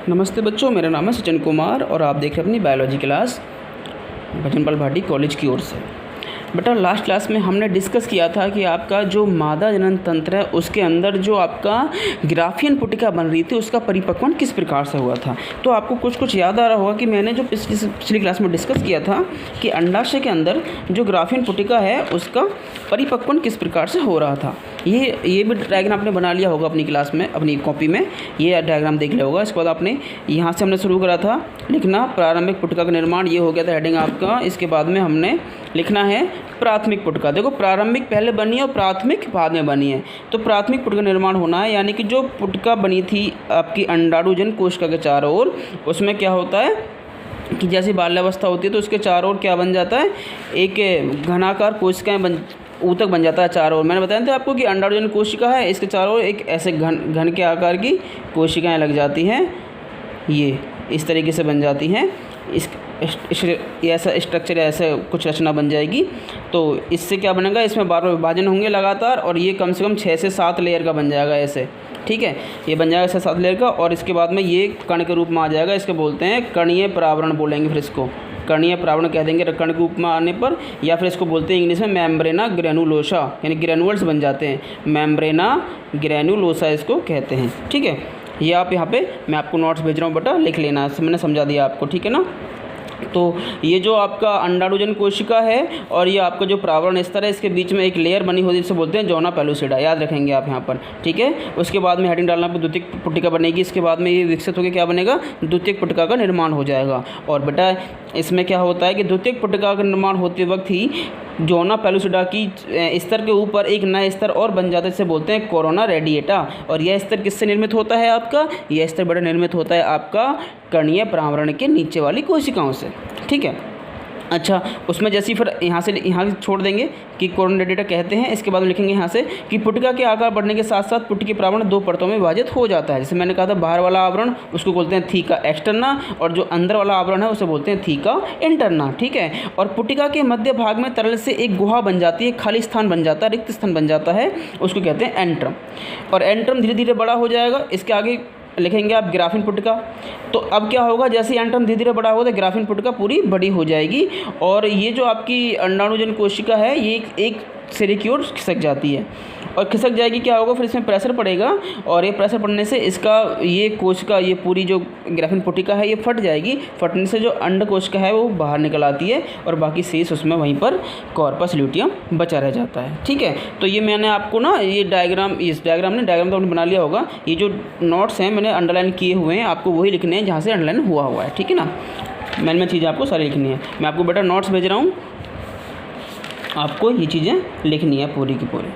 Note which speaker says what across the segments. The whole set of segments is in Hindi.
Speaker 1: नमस्ते बच्चों, मेरा नाम है सचिन कुमार और आप देख रहे हैं अपनी बायोलॉजी क्लास भजनपाल भाटी कॉलेज की ओर से। बेटा लास्ट क्लास में हमने डिस्कस किया था कि आपका जो मादा जनन तंत्र है उसके अंदर जो आपका ग्राफियन पुटिका बन रही थी उसका परिपक्वन किस प्रकार से हुआ था। तो आपको कुछ याद आ रहा होगा कि मैंने जो पिछली क्लास में डिस्कस किया था कि अंडाशय के अंदर जो ग्राफियन पुटिका है उसका परिपक्वन किस प्रकार से हो रहा था। ये भी डायग्राम आपने बना लिया होगा अपनी क्लास में, अपनी कॉपी में ये डायग्राम देख लिया होगा। इसके बाद आपने यहाँ से हमने शुरू करा था लिखना प्रारंभिक पुटिका का निर्माण, ये हो गया था हेडिंग आपका। इसके बाद में हमने लिखना है प्राथमिक पुटिका। देखो प्रारंभिक पहले बनी है और प्राथमिक बाद में बनी है। तो प्राथमिक पुटिका निर्माण होना है, यानी कि जो पुटिका बनी थी आपकी अंडाणुजन कोशिका के चारों ओर, उसमें क्या होता है कि जैसे बाल्यावस्था होती है तो उसके चारों ओर क्या बन जाता है, एक घनाकार कोशिकाएं ऊतक बन जाता है चारों ओर। मैंने बताया था आपको कि अंडाणुजन कोशिका है, इसके चारों ओर एक ऐसे घन के आकार की कोशिकाएं लग जाती हैं, ये इस तरीके से बन जाती हैं। ऐसा स्ट्रक्चर, ऐसा कुछ रचना बन जाएगी। तो इससे क्या बनेगा, इसमें 12 विभाजन होंगे लगातार और ये कम से कम 6 से 7 लेयर का बन जाएगा ऐसे, ठीक है। ये बन जाएगा 6 से 7 लेयर का और इसके बाद में ये कण के रूप में आ जाएगा। इसके बोलते हैं कणीय प्रावरण बोलेंगे, फिर इसको कणीय प्रावरण कह देंगे कण के रूप में आने पर, या फिर इसको बोलते हैं इंग्लिश में मेम्ब्रेना ग्रेनुलोसा, यानी ग्रेनुअल्स बन जाते हैं। मेम्ब्रेना ग्रेनुलोसा इसको कहते हैं, ठीक है। ये आप यहाँ पे मैं आपको नोट्स भेज रहा हूँ बेटा, लिख लेना, मैंने समझा दिया आपको, ठीक है ना। तो ये जो आपका अंडाणुजन कोशिका है और ये आपका जो प्रावरण स्तर है, इसके बीच में एक लेयर बनी होती है जिसे बोलते हैं जोना पेलुसिडा, याद रखेंगे आप यहाँ पर, ठीक है। उसके बाद में हेडिंग डालना पर द्वितीयक पुटिका बनेगी। इसके बाद में ये विकसित होकर क्या बनेगा, द्वितीयक पुटिका का निर्माण हो जाएगा। और बेटा इसमें क्या होता है कि द्वितीयक पुटिका का निर्माण होते वक्त ही जोना पेलुसिडा की स्तर के ऊपर एक नया स्तर और बन जाता है, जिसे बोलते हैं कोरोना रेडिएटा। और यह स्तर किससे निर्मित होता है आपका, यह स्तर बड़ा निर्मित होता है आपका कणीय प्रावरण के नीचे वाली कोशिकाओं से, ठीक है। अच्छा, उसमें जैसे फिर यहाँ से छोड़ देंगे कि कोरोना रेडिएटा कहते हैं। इसके बाद में लिखेंगे यहाँ से कि पुटिका के आकार बढ़ने के साथ साथ पुटिकी प्रावरण 2 परतों में विभाजित हो जाता है। जैसे मैंने कहा था बाहर वाला आवरण उसको बोलते हैं थीका एक्सटर्ना और जो अंदर वाला आवरण है उसे बोलते हैं थीका इंटरना, ठीक है। और पुटिका के मध्य भाग में तरल से एक गुहा बन जाती है, खाली स्थान बन जाता है, रिक्त स्थान बन जाता है, उसको कहते हैं एंट्रम। और एंट्रम धीरे धीरे बड़ा हो जाएगा। इसके आगे लिखेंगे आप ग्राफिन पुटिका। तो अब क्या होगा, जैसे एंट्रम धीरे धीरे बड़ा होगा तो ग्राफिन पुटिका पूरी बड़ी हो जाएगी और ये जो आपकी अंडाणुजन कोशिका है ये एक सिरे की ओर खिसक जाती है और खिसक जाएगी। क्या होगा, फिर इसमें प्रेशर पड़ेगा और ये प्रेशर पड़ने से इसका ये कोशिका, ये पूरी जो ग्राफिन पुटिका है ये फट जाएगी। फटने से जो अंड कोशिका है वो बाहर निकल आती है और बाकी शेष उसमें वहीं पर कॉर्पस ल्यूटियम बचा रह जाता है, ठीक है। तो ये मैंने आपको ना ये डायग्राम तो आपने बना लिया होगा। ये जो नोट्स हैं मैंने अंडरलाइन किए हुए हैं, आपको वही लिखने हैं जहाँ से अंडरलाइन हुआ है, ठीक है ना। मैंने चीज़ें आपको सारी लिखनी है। मैं आपको बेटा नोट्स भेज रहा हूँ, आपको ये चीज़ें लिखनी है पूरी की पूरी।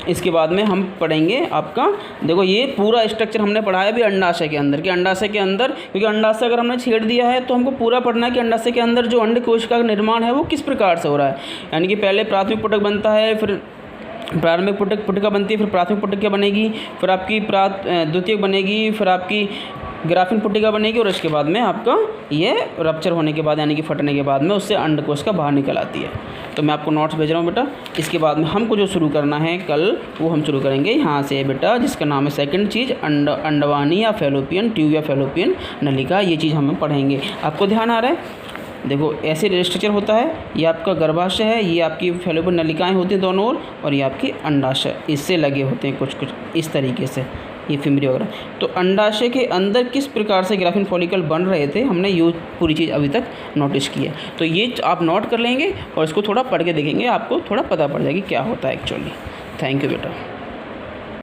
Speaker 1: इसके बाद में हम पढ़ेंगे आपका, देखो ये पूरा स्ट्रक्चर हमने पढ़ा है अभी अंडाशय के अंदर, कि अंडाशय के अंदर, क्योंकि अंडाशय अगर हमने छेड़ दिया है तो हमको पूरा पढ़ना है कि अंडाशय के अंदर जो अंड कोशिका का निर्माण है वो किस प्रकार से हो रहा है। यानी कि पहले प्राथमिक पुटक बनता है, फिर प्रारंभिक पुटिका बनती है, फिर प्राथमिक पुटिका बनेगी, फिर आपकी द्वितीयक बनेगी, फिर आपकी ग्राफिन पुटिका बनेगी और इसके बाद में आपका ये रप्चर होने के बाद यानी कि फटने के बाद में उससे अंड कोशिका बाहर निकल आती है। तो मैं आपको नोट्स भेज रहा हूँ बेटा। इसके बाद में हमको जो शुरू करना है कल वो हम शुरू करेंगे यहाँ से बेटा, जिसका नाम है सेकंड चीज़ अंडवानी या फेलोपियन ट्यूब या फेलोपियन नलिका। ये चीज़ हम पढ़ेंगे। आपको ध्यान आ रहा है, देखो ऐसे स्ट्रक्चर होता है, ये आपका गर्भाशय है, ये आपकी फेलोपियन नलिकाएँ होती हैं दोनों ओर और ये आपकी अंडाशय, इससे लगे होते हैं कुछ इस तरीके से ये फिमरी वगैरह। तो अंडाशय के अंदर किस प्रकार से ग्राफिन फॉलिकल बन रहे थे हमने ये पूरी चीज़ अभी तक नोटिस की है। तो ये आप नोट कर लेंगे और इसको थोड़ा पढ़ के देखेंगे, आपको थोड़ा पता पड़ जाएगी क्या होता है एक्चुअली। थैंक यू बेटा।